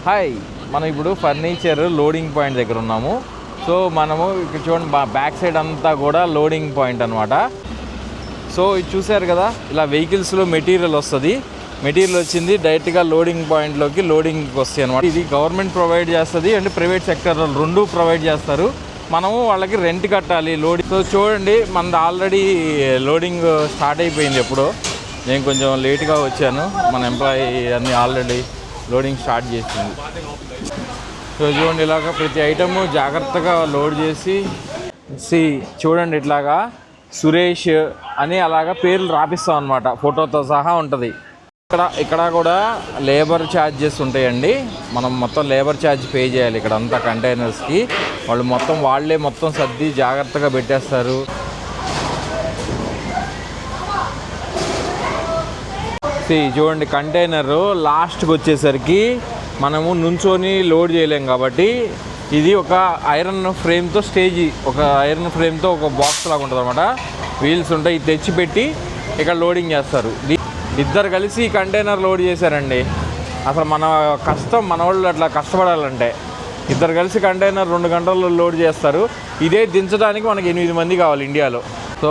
Hi, మనం ఇప్పుడు furniture loading point దగ్గర ఉన్నాము. సో మనము ఇక్కడ చూడండి, బ్యాక్ సైడ్ అంతా కూడా లోడింగ్ పాయింట్ అనమాట. సో ఇది చూసారు కదా, ఇలా వెహికల్స్లో మెటీరియల్ వస్తుంది. మెటీరియల్ వచ్చింది డైరెక్ట్గా లోడింగ్ పాయింట్లోకి లోడింగ్కి వస్తాయి అనమాట. ఇది గవర్నమెంట్ ప్రొవైడ్ చేస్తుంది అంటే ప్రైవేట్ సెక్టర్ రెండు ప్రొవైడ్ చేస్తారు. మనము వాళ్ళకి రెంట్ కట్టాలి లోడింగ్. సో చూడండి, మనది ఆల్రెడీ లోడింగ్ స్టార్ట్ అయిపోయింది. ఎప్పుడో నేను కొంచెం లేట్గా వచ్చాను. మన ఎంప్లాయీ అన్నీ ఆల్రెడీ లోడింగ్ స్టార్ట్ చేసింది. సో చూడండి, ఇలాగ ప్రతి ఐటము జాగ్రత్తగా లోడ్ చేసి చూడండి, ఇట్లాగా సురేష్ అని అలాగా పేర్లు రాపిస్తాం అనమాట. ఫోటోతో సహా ఉంటుంది. ఇక్కడ కూడా లేబర్ ఛార్జెస్ ఉంటాయండి. మనం మొత్తం లేబర్ ఛార్జ్ పే చేయాలి. ఇక్కడ అంతా కంటైనర్స్కి వాళ్ళు వాళ్ళే మొత్తం సర్ది జాగ్రత్తగా పెట్టేస్తారు. చూడండి, కంటైనరు లాస్ట్కి వచ్చేసరికి మనము నుంచొని లోడ్ చేయలేం కాబట్టి ఇది ఒక ఐరన్ ఫ్రేమ్తో ఐరన్ ఫ్రేమ్తో ఒక బాక్స్ లాగా ఉంటుంది అనమాట. వీల్స్ ఉంటాయి, ఇది తెచ్చిపెట్టి ఇక్కడ లోడింగ్ చేస్తారు. ఇద్దరు కలిసి ఈ కంటైనర్ లోడ్ చేశారండి. అసలు మన వాళ్ళు అట్లా కష్టపడాలంటే ఇద్దరు కలిసి కంటైనర్ 2 గంటల్లో లోడ్ చేస్తారు. ఇదే దించడానికి మనకి 8 మంది కావాలి ఇండియాలో. సో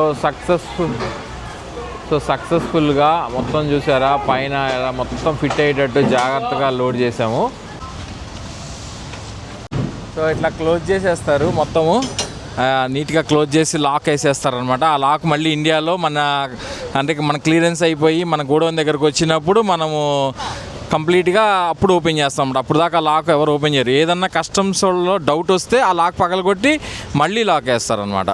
సక్సెస్ఫుల్గా మొత్తం చూసారా, పైన ఎలా మొత్తం ఫిట్ అయ్యేటట్టు జాగ్రత్తగా లోడ్ చేసాము. సో ఇట్లా క్లోజ్ చేసేస్తారు, మొత్తము నీట్గా క్లోజ్ చేసి లాక్ వేసేస్తారనమాట. ఆ లాక్ మళ్ళీ ఇండియాలో మన క్లియరెన్స్ అయిపోయి మన గోడౌన్ దగ్గరకు వచ్చినప్పుడు మనము కంప్లీట్గా అప్పుడు ఓపెన్ చేస్తాం. అప్పుడు దాకా లాక్ ఎవరు ఓపెన్ చేయరు. ఏదన్నా కస్టమ్స్లో డౌట్ వస్తే ఆ లాక్ పగలగొట్టి మళ్ళీ లాక్ వేస్తారనమాట.